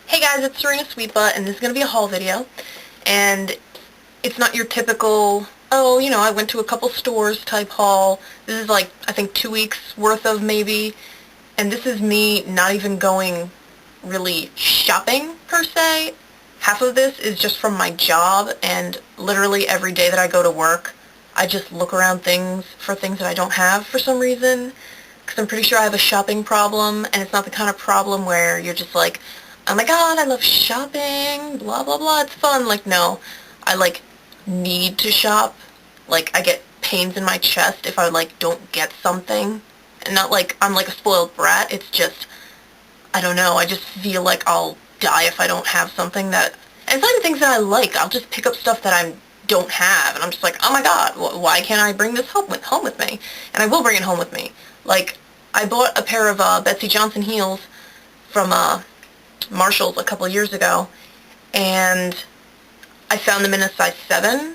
Hey guys, it's Serena Sweetbutt, and this is going to be a haul video, and it's not your typical, oh, I went to a couple stores type haul. This is like, I think 2 weeks worth of maybe, and this is me not even going really shopping per se. Half of this is just from my job, and literally every day that I go to work, I just look around things for things that I don't have for some reason, because I'm pretty sure I have a shopping problem, and it's not the kind of problem where you're just like, oh my god, I love shopping, blah blah blah, it's fun. Like, no, I like need to shop. Like, I get pains in my chest if I like don't get something. And not like I'm like a spoiled brat, it's just, I don't know, I just feel like I'll die if I don't have something that, and it's not even things that I like, I'll just pick up stuff that I don't have, and I'm just like, oh my god, why can't I bring this home with me? And I will bring it home with me. Like, I bought a pair of Betsy Johnson heels from Marshall's a couple years ago, and I found them in a size 7,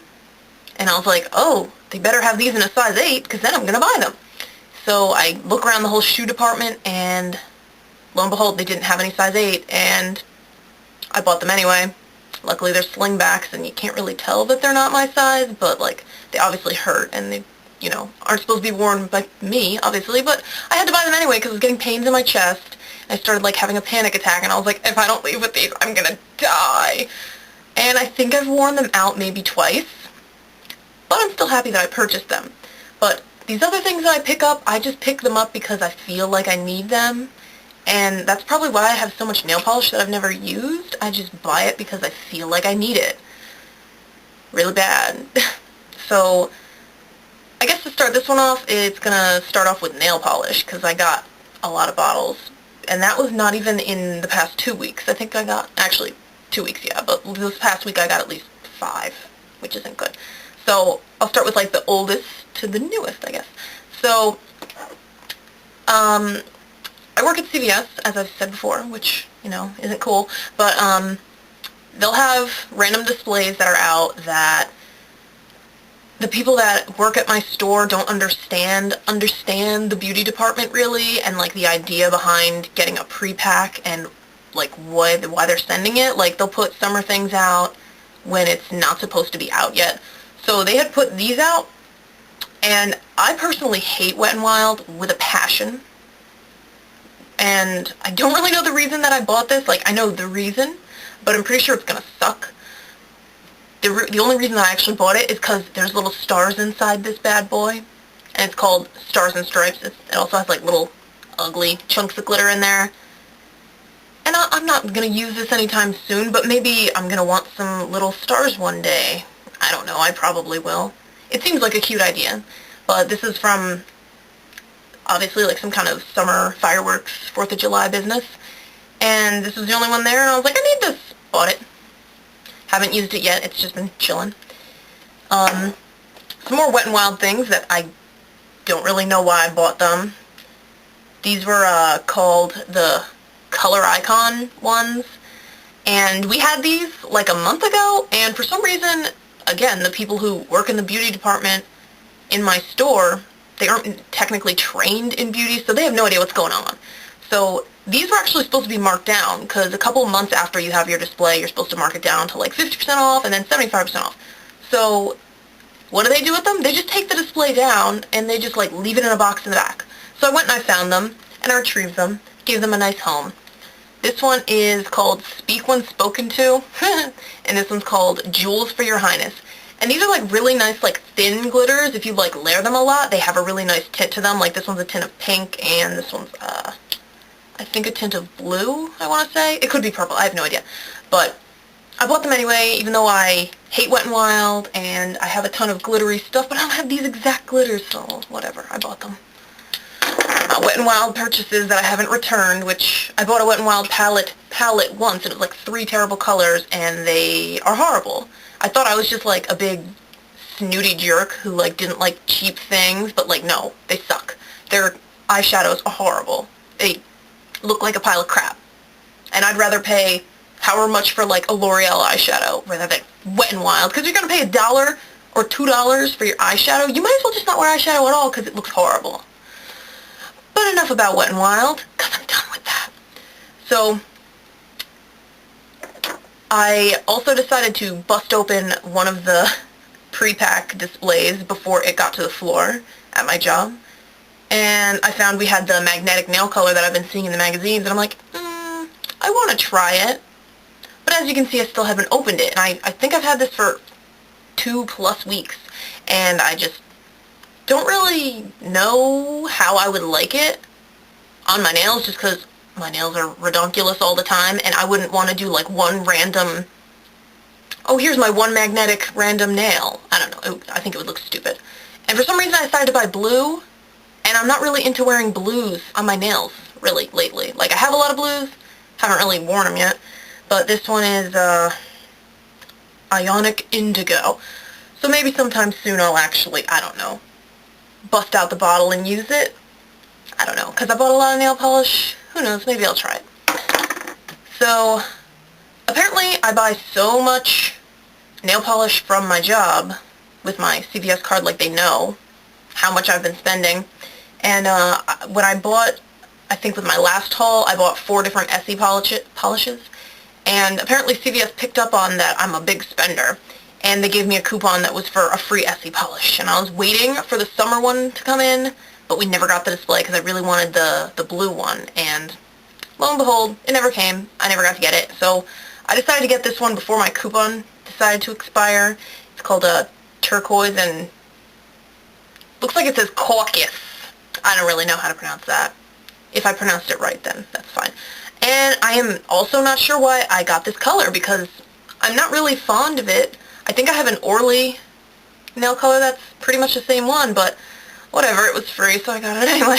and I was like, oh, they better have these in a size 8, because then I'm going to buy them. So I look around the whole shoe department, and lo and behold, they didn't have any size 8, and I bought them anyway. Luckily, they're slingbacks, and you can't really tell that they're not my size, but, like, they obviously hurt, and they, aren't supposed to be worn by me, obviously, but I had to buy them anyway because I was getting pains in my chest. I started, like, having a panic attack, and I was like, if I don't leave with these, I'm gonna die. And I think I've worn them out maybe twice, but I'm still happy that I purchased them. But these other things that I pick up, I just pick them up because I feel like I need them, and that's probably why I have so much nail polish that I've never used. I just buy it because I feel like I need it. Really bad. So, I guess to start this one off, it's gonna start off with nail polish, because I got a lot of bottles. And that was not even in the past 2 weeks. I think I got, actually, 2 weeks, yeah, but this past week I got at least 5, which isn't good. So, I'll start with, like, the oldest to the newest, I guess. So, I work at CVS, as I've said before, which, isn't cool, but, they'll have random displays that are out that the people that work at my store don't understand the beauty department really, and like the idea behind getting a pre-pack and like why they're sending it. Like, they'll put summer things out when it's not supposed to be out yet. So they had put these out, and I personally hate Wet n Wild with a passion. And I don't really know the reason that I bought this. Like, I know the reason, but I'm pretty sure it's gonna suck. The only reason I actually bought it is because there's little stars inside this bad boy, and it's called Stars and Stripes. It also has like little ugly chunks of glitter in there. And I'm not going to use this anytime soon, but maybe I'm going to want some little stars one day. I don't know, I probably will. It seems like a cute idea, but this is from, obviously, like some kind of summer fireworks, 4th of July business. And this was the only one there, and I was like, I need this. Bought it. Haven't used it yet, it's just been chilling. Some more Wet n Wild things that I don't really know why I bought them. These were called the Color Icon ones, and we had these like a month ago, and for some reason, again, the people who work in the beauty department in my store, they aren't technically trained in beauty, so they have no idea what's going on. So these were actually supposed to be marked down, because a couple months after you have your display, you're supposed to mark it down to like 50% off and then 75% off. So what do they do with them? They just take the display down and they just like leave it in a box in the back. So I went and I found them and I retrieved them, gave them a nice home. This one is called Speak When Spoken To, and this one's called Jewels for Your Highness. And these are like really nice, like thin glitters. If you like layer them a lot, they have a really nice tint to them. Like this one's a tint of pink, and this one's I think a tint of blue, I want to say. It could be purple, I have no idea. But I bought them anyway, even though I hate Wet n Wild, and I have a ton of glittery stuff, but I don't have these exact glitters, so whatever, I bought them. Wet n Wild purchases that I haven't returned, which I bought a Wet n Wild palette once, and it was like 3 terrible colors, and they are horrible. I thought I was just like a big snooty jerk who like didn't like cheap things, but like no, they suck. Their eyeshadows are horrible. They look like a pile of crap. And I'd rather pay however much for like a L'Oreal eyeshadow rather than Wet n Wild, because you're going to pay $1 or $2 for your eyeshadow. You might as well just not wear eyeshadow at all because it looks horrible. But enough about Wet n Wild, because I'm done with that. So I also decided to bust open one of the pre-pack displays before it got to the floor at my job. And I found we had the magnetic nail color that I've been seeing in the magazines, and I'm like, I want to try it. But as you can see, I still haven't opened it, and I think I've had this for 2+ weeks, and I just don't really know how I would like it on my nails, just because my nails are redonkulous all the time, and I wouldn't want to do like one random, oh, here's my one magnetic random nail. I don't know. I think it would look stupid. And for some reason, I decided to buy blue, and I'm not really into wearing blues on my nails, really, lately. Like, I have a lot of blues, haven't really worn them yet, but this one is Ionic Indigo. So maybe sometime soon I'll actually, I don't know, bust out the bottle and use it. I don't know, because I bought a lot of nail polish. Who knows, maybe I'll try it. So, apparently I buy so much nail polish from my job with my CVS card, like they know how much I've been spending. And when I bought, I think with my last haul, I bought 4 different Essie polishes. And apparently CVS picked up on that I'm a big spender. And they gave me a coupon that was for a free Essie polish. And I was waiting for the summer one to come in, but we never got the display because I really wanted the blue one. And lo and behold, it never came. I never got to get it. So I decided to get this one before my coupon decided to expire. It's called a turquoise, and looks like it says caucus. I don't really know how to pronounce that. If I pronounced it right, then that's fine. And I am also not sure why I got this color, because I'm not really fond of it. I think I have an Orly nail color that's pretty much the same one, but whatever, it was free, so I got it anyway.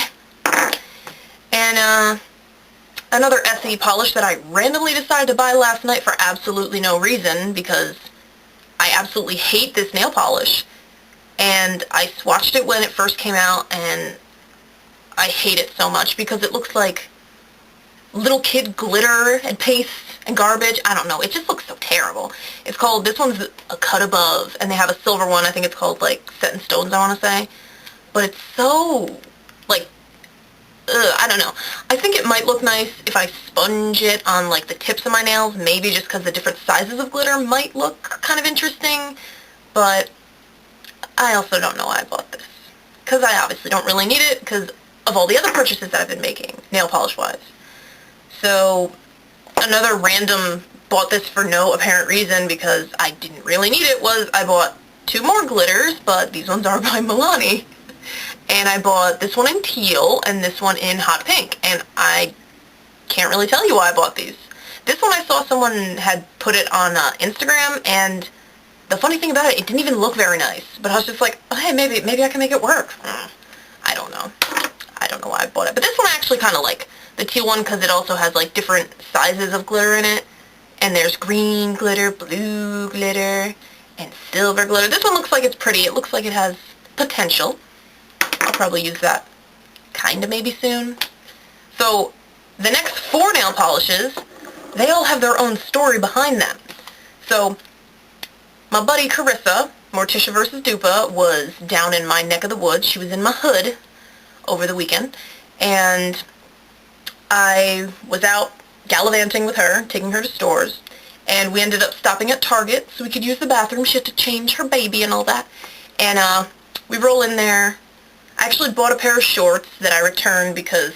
And another Essie polish that I randomly decided to buy last night for absolutely no reason, because I absolutely hate this nail polish. And I swatched it when it first came out, and I hate it so much because it looks like little kid glitter and paste and garbage. I don't know. It just looks so terrible. It's called, this one's a cut above, and they have a silver one. I think it's called, like, Set in Stones, I want to say. But it's so, like, I don't know. I think it might look nice if I sponge it on, like, the tips of my nails, maybe just because the different sizes of glitter might look kind of interesting. But I also don't know why I bought this, because I obviously don't really need it because of all the other purchases that I've been making, nail polish-wise. So, another random bought this for no apparent reason because I didn't really need it was I bought 2 more glitters, but these ones are by Milani. And I bought this one in teal and this one in hot pink. And I can't really tell you why I bought these. This one I saw someone had put it on Instagram, and the funny thing about it, it didn't even look very nice. But I was just like, oh, hey, maybe I can make it work. I don't know. I don't know why I bought it. But this one I actually kind of like. The teal one, because it also has like different sizes of glitter in it. And there's green glitter, blue glitter, and silver glitter. This one looks like it's pretty. It looks like it has potential. I'll probably use that kind of maybe soon. So the next 4 nail polishes, they all have their own story behind them. So my buddy Carissa, Morticia vs. Dupa, was down in my neck of the woods. She was in my hood over the weekend. And I was out gallivanting with her, taking her to stores, and we ended up stopping at Target so we could use the bathroom. She had to change her baby and all that. And we roll in there. I actually bought a pair of shorts that I returned because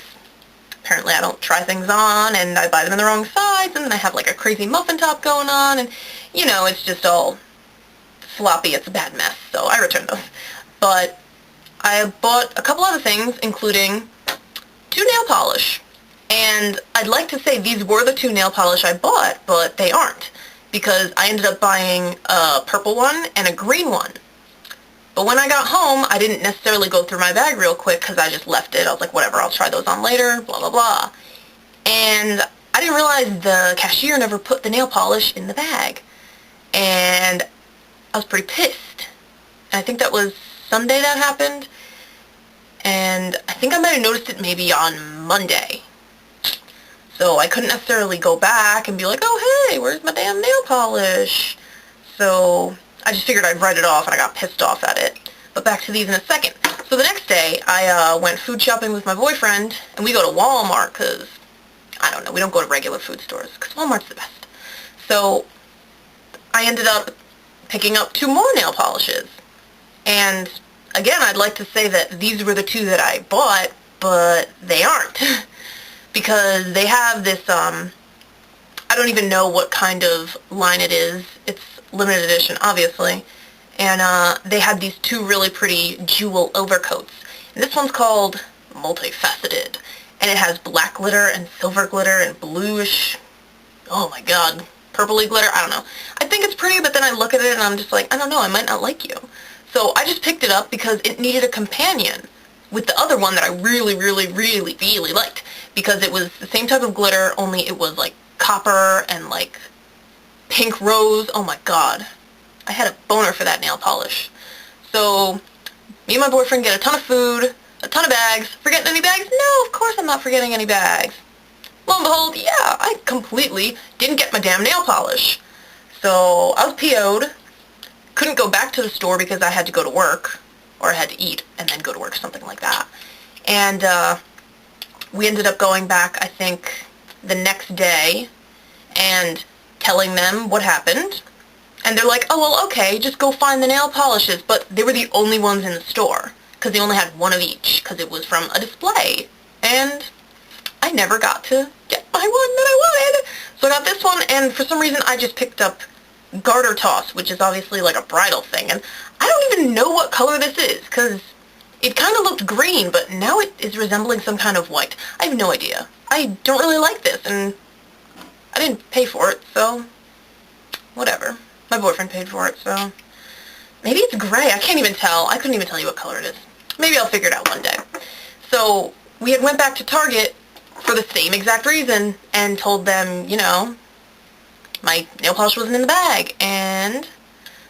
apparently I don't try things on, and I buy them in the wrong size, and then I have like a crazy muffin top going on, and you know, it's just all sloppy. It's a bad mess, so I returned those. But I bought a couple other things, including 2 nail polish. And I'd like to say these were the 2 nail polish I bought, but they aren't, because I ended up buying a purple one and a green one. But when I got home, I didn't necessarily go through my bag real quick because I just left it. I was like, whatever, I'll try those on later, blah, blah, blah. And I didn't realize the cashier never put the nail polish in the bag. And I was pretty pissed. And I think that was Sunday that happened. And I think I might have noticed it maybe on Monday. So I couldn't necessarily go back and be like, oh, hey, where's my damn nail polish? So I just figured I'd write it off, and I got pissed off at it. But back to these in a second. So the next day, I went food shopping with my boyfriend, and we go to Walmart because, I don't know, we don't go to regular food stores because Walmart's the best. So I ended up picking up 2 more nail polishes. And again, I'd like to say that these were the 2 that I bought, but they aren't. Because they have this, I don't even know what kind of line it is. It's limited edition, obviously. And they had these 2 really pretty jewel overcoats. And this one's called Multifaceted. And it has black glitter and silver glitter and bluish, oh my god, purpley glitter, I don't know. I think it's pretty, but then I look at it and I'm just like, I don't know, I might not like you. So I just picked it up because it needed a companion with the other one that I really, really, really, really liked. Because it was the same type of glitter, only it was like copper and like pink rose. Oh my god. I had a boner for that nail polish. So me and my boyfriend get a ton of food, a ton of bags. Forgetting any bags? No, of course I'm not forgetting any bags. Lo and behold, yeah, I completely didn't get my damn nail polish. So I was PO'd. Couldn't go back to the store because I had to go to work, or I had to eat and then go to work, something like that. And we ended up going back, I think, the next day and telling them what happened. And they're like, oh, well, okay, just go find the nail polishes. But they were the only ones in the store because they only had one of each because it was from a display. And I never got to get my one that I wanted. So I got this one, and for some reason I just picked up Garter Toss, which is obviously like a bridal thing. And I don't even know what color this is because it kind of looked green, but now it is resembling some kind of white. I have no idea. I don't really like this, and I didn't pay for it, so whatever. My boyfriend paid for it, so maybe it's gray. I can't even tell. I couldn't even tell you what color it is. Maybe I'll figure it out one day. So we had went back to Target for the same exact reason and told them, you know, my nail polish wasn't in the bag. And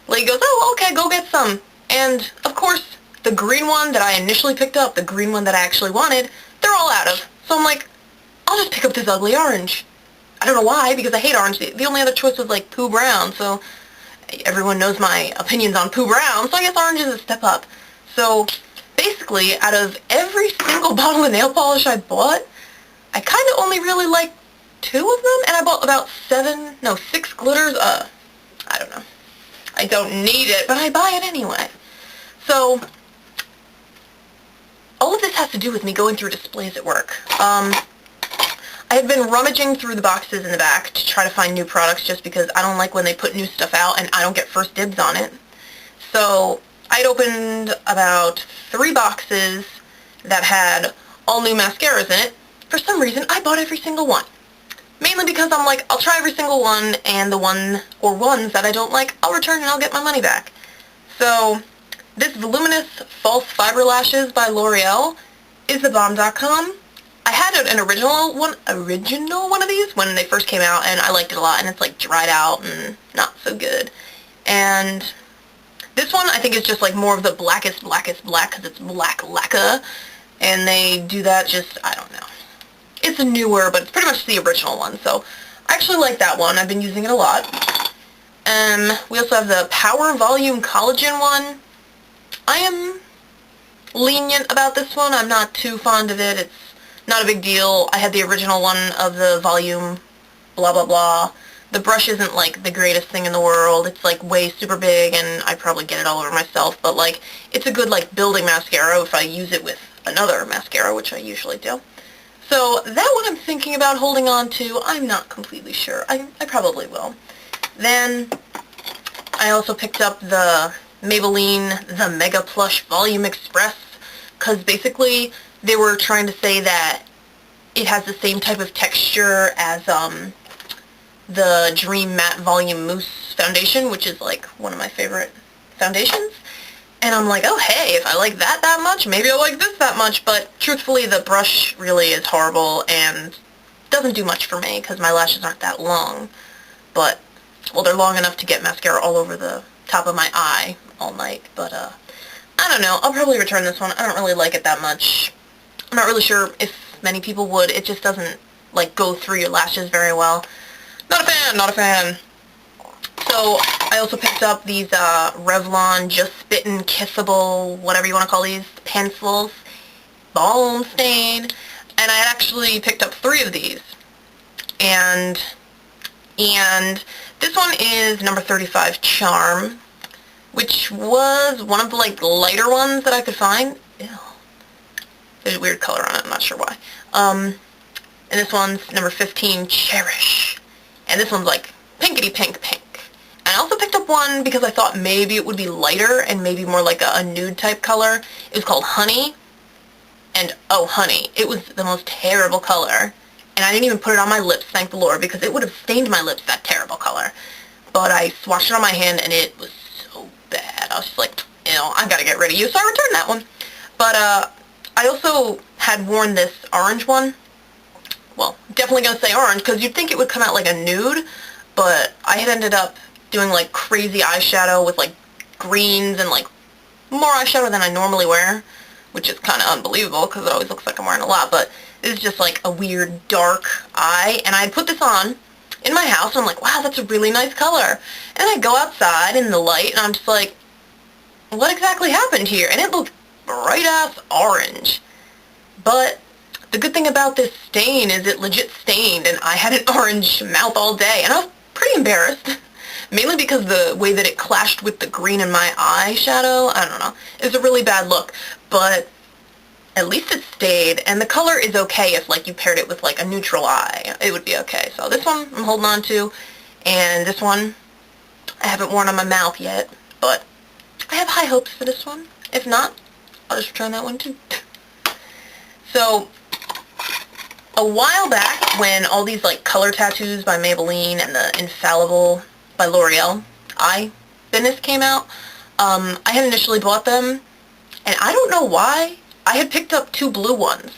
lady goes, oh, okay, go get some. And, of course, the green one that I initially picked up, the green one that I actually wanted, they're all out of. So I'm like, I'll just pick up this ugly orange. I don't know why, because I hate orange. The only other choice was, like, Pooh Brown, so everyone knows my opinions on Pooh Brown, so I guess orange is a step up. So, basically, out of every single bottle of nail polish I bought, I kind of only really liked 2 of them, and I bought about 6 glitters. I don't know. I don't need it, but I buy it anyway. So, all of this has to do with me going through displays at work. I had been rummaging through the boxes in the back to try to find new products just because I don't like when they put new stuff out and I don't get first dibs on it. So, I'd opened about 3 boxes that had all new mascaras in it. For some reason, I bought every single one. Mainly because I'm like, I'll try every single one, and the one or ones that I don't like, I'll return and I'll get my money back. So, this Voluminous False Fiber Lashes by L'Oreal is thebomb.com. I had an original one of these when they first came out, and I liked it a lot, and it's like dried out and not so good. And this one I think is just like more of the blackest black because it's black lacquer, and they do that just, I don't know. It's newer, but it's pretty much the original one, so I actually like that one. I've been using it a lot. We also have the Power Volume Collagen one. I am lenient about this one. I'm not too fond of it. It's not a big deal. I had the original one of the volume, blah, blah, blah. The brush isn't, like, the greatest thing in the world. It's, like, way super big, and I probably get it all over myself, but, like, it's a good, like, building mascara if I use it with another mascara, which I usually do. So that one I'm thinking about holding on to. I'm not completely sure. I probably will. Then I also picked up the Maybelline The Mega Plush Volume Express because basically they were trying to say that it has the same type of texture as the Dream Matte Volume Mousse Foundation, which is like one of my favorite foundations. And I'm like, oh hey, if I like that much, maybe I'll like this that much, but truthfully the brush really is horrible and doesn't do much for me because my lashes aren't that long. But, well, they're long enough to get mascara all over the top of my eye all night, but I don't know, I'll probably return this one. I don't really like it that much. I'm not really sure if many people would. It just doesn't, like, go through your lashes very well. Not a fan, not a fan. So, I also picked up these Revlon Just Spittin' Kissable, whatever you want to call these, pencils, Balm Stain, and I had actually picked up 3 of these. And This one is number 35 Charm, which was one of the like lighter ones that I could find. Ew. There's a weird color on it, I'm not sure why. And this one's number 15 Cherish. And this one's like pinkety pink pink. And I also picked up one because I thought maybe it would be lighter and maybe more like a nude type color. It was called Honey. And oh honey, it was the most terrible color. And I didn't even put it on my lips, thank the Lord, because it would have stained my lips, that terrible color. But I swatched it on my hand and it was so bad. I was just like, I gotta get rid of you. So I returned that one. But I also had worn this orange one. Well, definitely gonna say orange because you'd think it would come out like a nude, but I had ended up doing like crazy eyeshadow with like greens and like more eyeshadow than I normally wear, which is kind of unbelievable because it always looks like I'm wearing a lot, but this is just like a weird dark eye, and I put this on in my house and I'm like, wow, that's a really nice color. And I go outside in the light and I'm just like, what exactly happened here? And it looked bright ass orange. But the good thing about this stain is it legit stained, and I had an orange mouth all day, and I was pretty embarrassed. Mainly because the way that it clashed with the green in my eyeshadow, I don't know. It was a really bad look, but at least it stayed, and the color is okay if like you paired it with like a neutral eye. It would be okay. So this one I'm holding on to, and this one I haven't worn on my mouth yet, but I have high hopes for this one. If not, I'll just return that one too. So a while back, when all these like color tattoos by Maybelline and the Infallible by L'Oreal eye thinness came out, I had initially bought them, and I don't know why. I had picked up 2 blue ones.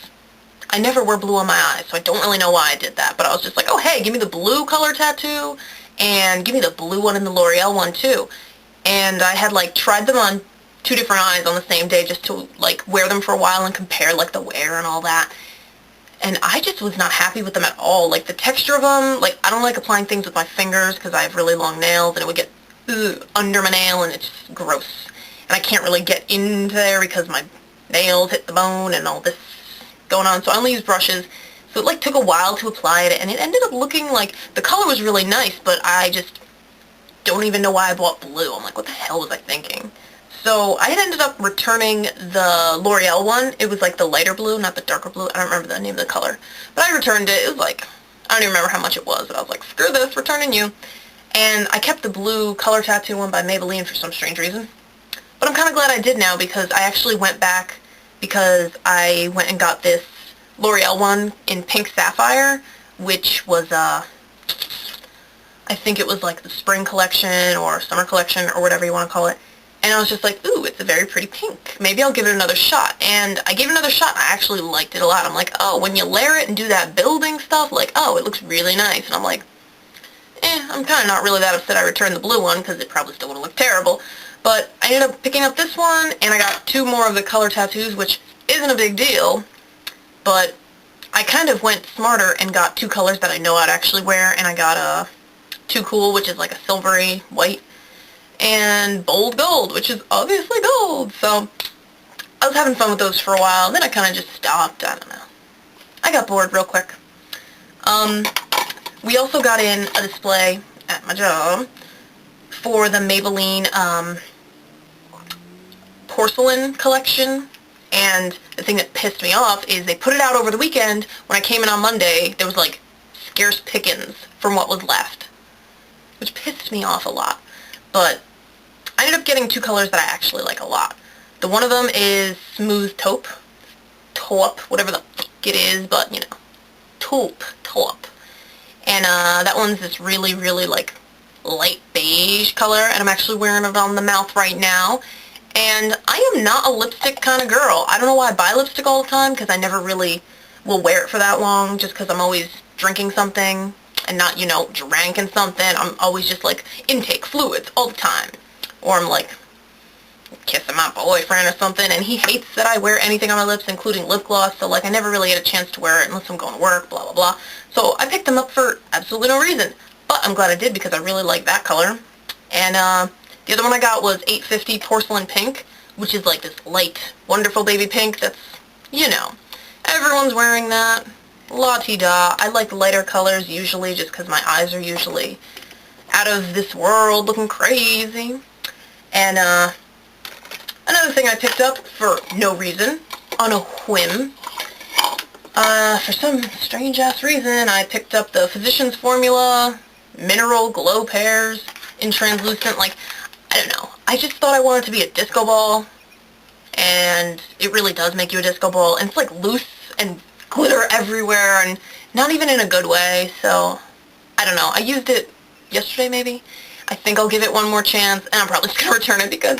I never wear blue on my eyes, so I don't really know why I did that, but I was just like, oh hey, give me the blue color tattoo, and give me the blue one and the L'Oreal one too. And I had like tried them on 2 different eyes on the same day just to like wear them for a while and compare like the wear and all that. And I just was not happy with them at all. Like the texture of them, like I don't like applying things with my fingers because I have really long nails and it would get under my nail and it's just gross. And I can't really get into there because my nails hit the bone and all this going on. So I only use brushes. So it like took a while to apply it, and it ended up looking like the color was really nice, but I just don't even know why I bought blue. I'm like, what the hell was I thinking? So I had ended up returning the L'Oreal one. It was like the lighter blue, not the darker blue. I don't remember the name of the color. But I returned it. It was like, I don't even remember how much it was, but I was like, screw this, returning you. And I kept the blue color tattoo one by Maybelline for some strange reason. But I'm kind of glad I did now because I actually went back because I went and got this L'Oreal one in Pink Sapphire, which was, I think it was like the spring collection or summer collection or whatever you want to call it. And I was just like, ooh, it's a very pretty pink. Maybe I'll give it another shot. And I gave it another shot, and I actually liked it a lot. I'm like, oh, when you layer it and do that building stuff, like, oh, it looks really nice. And I'm like, I'm kind of not really that upset I returned the blue one, because it probably still would have looked terrible. But I ended up picking up this one, and I got 2 more of the color tattoos, which isn't a big deal. But I kind of went smarter and got 2 colors that I know I'd actually wear, and I got Too Cool, which is like a silvery white, and Bold Gold, which is obviously gold. So I was having fun with those for a while. Then I kind of just stopped. I don't know. I got bored real quick. We also got in a display at my job for the Maybelline porcelain collection. And the thing that pissed me off is they put it out over the weekend. When I came in on Monday, there was like scarce pickings from what was left, which pissed me off a lot. But I ended up getting 2 colors that I actually like a lot. The one of them is Smooth Taupe, whatever the fuck it is, but you know, taupe. And that one's this really, really like light beige color, and I'm actually wearing it on the mouth right now. And I am not a lipstick kind of girl. I don't know why I buy lipstick all the time, because I never really will wear it for that long, just because I'm always drinking something and not, you know, drinking something. I'm always just like intake fluids all the time. Or I'm like kissing my boyfriend or something, and he hates that I wear anything on my lips, including lip gloss, so like I never really get a chance to wear it unless I'm going to work, blah, blah, blah. So I picked them up for absolutely no reason. But I'm glad I did because I really like that color. And the other one I got was 850 Porcelain Pink, which is like this light, wonderful baby pink that's, you know, everyone's wearing that. La-ti-da. I like lighter colors usually just because my eyes are usually out of this world, looking crazy. And another thing I picked up for no reason, on a whim, for some strange-ass reason, I picked up the Physicians Formula Mineral Glow Pears in translucent. Like, I don't know. I just thought I wanted to be a disco ball, and it really does make you a disco ball. And it's like loose and glitter everywhere, and not even in a good way. So, I don't know. I used it yesterday, maybe. I think I'll give it one more chance, and I'm probably just going to return it because,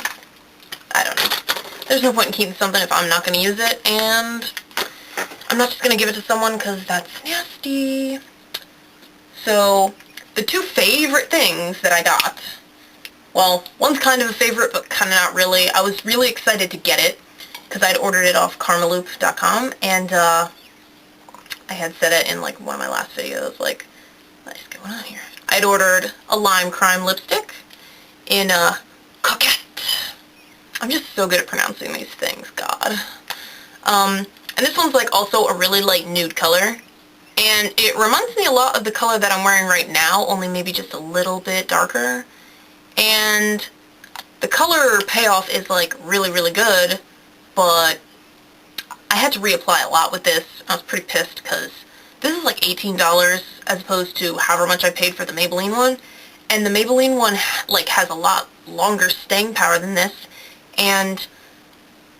I don't know. There's no point in keeping something if I'm not going to use it, and I'm not just going to give it to someone because that's nasty. So, the two favorite things that I got, well, one's kind of a favorite, but kind of not really. I was really excited to get it because I'd ordered it off karmaloop.com, and I had said it in like one of my last videos, like, what is going on here? I'd ordered a limecrime lipstick in Coquette. I'm just so good at pronouncing these things, God. And this one's like also a really light nude color, and it reminds me a lot of the color that I'm wearing right now, only maybe just a little bit darker. And the color payoff is like really, really good, but I had to reapply a lot with this. I was pretty pissed because this is like $18 as opposed to however much I paid for the Maybelline one. And the Maybelline one like has a lot longer staying power than this. And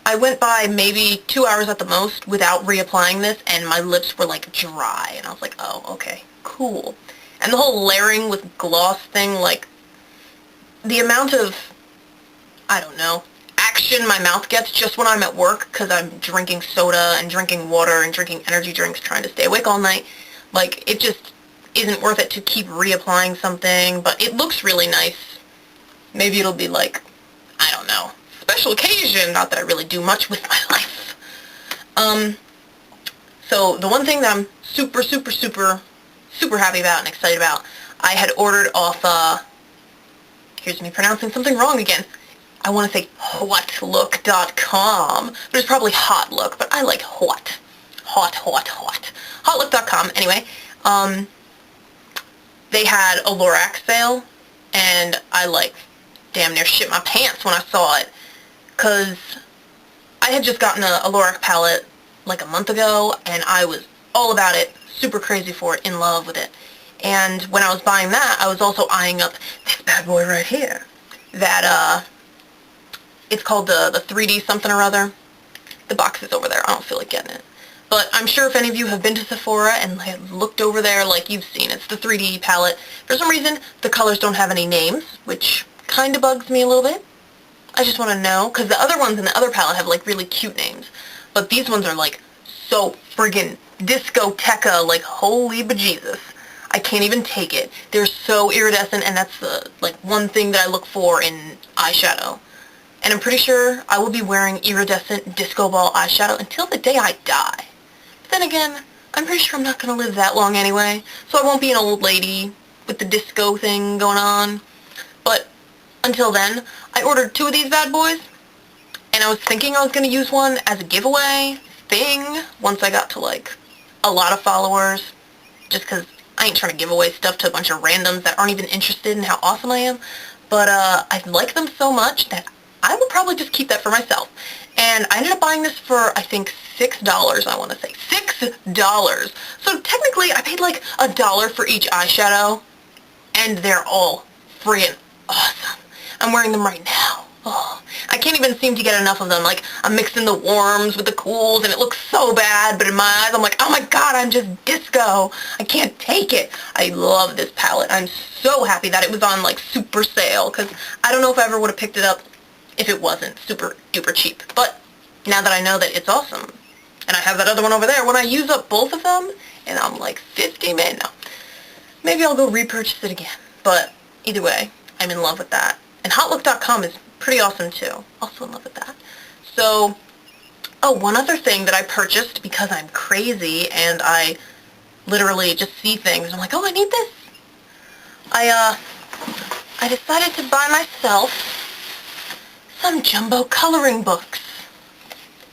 I went by maybe 2 hours at the most without reapplying this, and my lips were like dry. And I was like, oh, okay, cool. And the whole layering with gloss thing, like the amount of, I don't know, action my mouth gets just when I'm at work because I'm drinking soda and drinking water and drinking energy drinks trying to stay awake all night, like, it just isn't worth it to keep reapplying something, but it looks really nice. Maybe it'll be like, I don't know, special occasion, not that I really do much with my life. So the one thing that I'm super, super, super, super happy about and excited about, I had ordered off, here's me pronouncing something wrong again. I want to say hotlook.com, but it's probably hot look, but I like hot. Hotlook.com. Anyway, they had a lorac sale, and I like damn near shit my pants when I saw it, because I had just gotten a lorac palette like a month ago, and I was all about it, super crazy for it, in love with it. And when I was buying that, I was also eyeing up this bad boy right here. That, it's called the 3D something or other. The box is over there. I don't feel like getting it. But I'm sure if any of you have been to Sephora and have looked over there, like, you've seen, it's the 3D palette. For some reason, the colors don't have any names, which kind of bugs me a little bit. I just want to know, because the other ones in the other palette have, like, really cute names. But these ones are, like, so friggin' discoteca, like, holy bejesus. I can't even take it. They're so iridescent, and that's the, like, one thing that I look for in eyeshadow. And I'm pretty sure I will be wearing iridescent disco ball eyeshadow until the day I die. But then again, I'm pretty sure I'm not going to live that long anyway, so I won't be an old lady with the disco thing going on. But until then, I ordered 2 of these bad boys, and I was thinking I was going to use one as a giveaway thing once I got to, like, a lot of followers, just because I ain't trying to give away stuff to a bunch of randoms that aren't even interested in how awesome I am. But I like them so much that I would probably just keep that for myself. And I ended up buying this for, I think, $6, I want to say. $6! So technically, I paid like $1 for each eyeshadow, and they're all friggin' awesome. I'm wearing them right now. Oh, I can't even seem to get enough of them. Like, I'm mixing the warms with the cools, and it looks so bad, but in my eyes, I'm like, oh my god, I'm just disco. I can't take it. I love this palette. I'm so happy that it was on, like, super sale, because I don't know if I ever would have picked it up if it wasn't super duper cheap. But now that I know that it's awesome, and I have that other one over there, when I use up both of them, and I'm like 50, man, no. Maybe I'll go repurchase it again. But either way, I'm in love with that. And hotlook.com is pretty awesome too. Also in love with that. So, oh, one other thing that I purchased because I'm crazy and I literally just see things and I'm like, oh, I need this. I decided to buy myself some jumbo coloring books.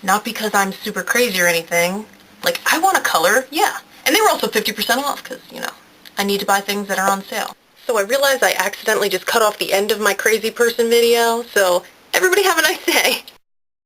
Not because I'm super crazy or anything. Like, I want to color, yeah. And they were also 50% off because, you know, I need to buy things that are on sale. So I realized I accidentally just cut off the end of my crazy person video, so everybody have a nice day.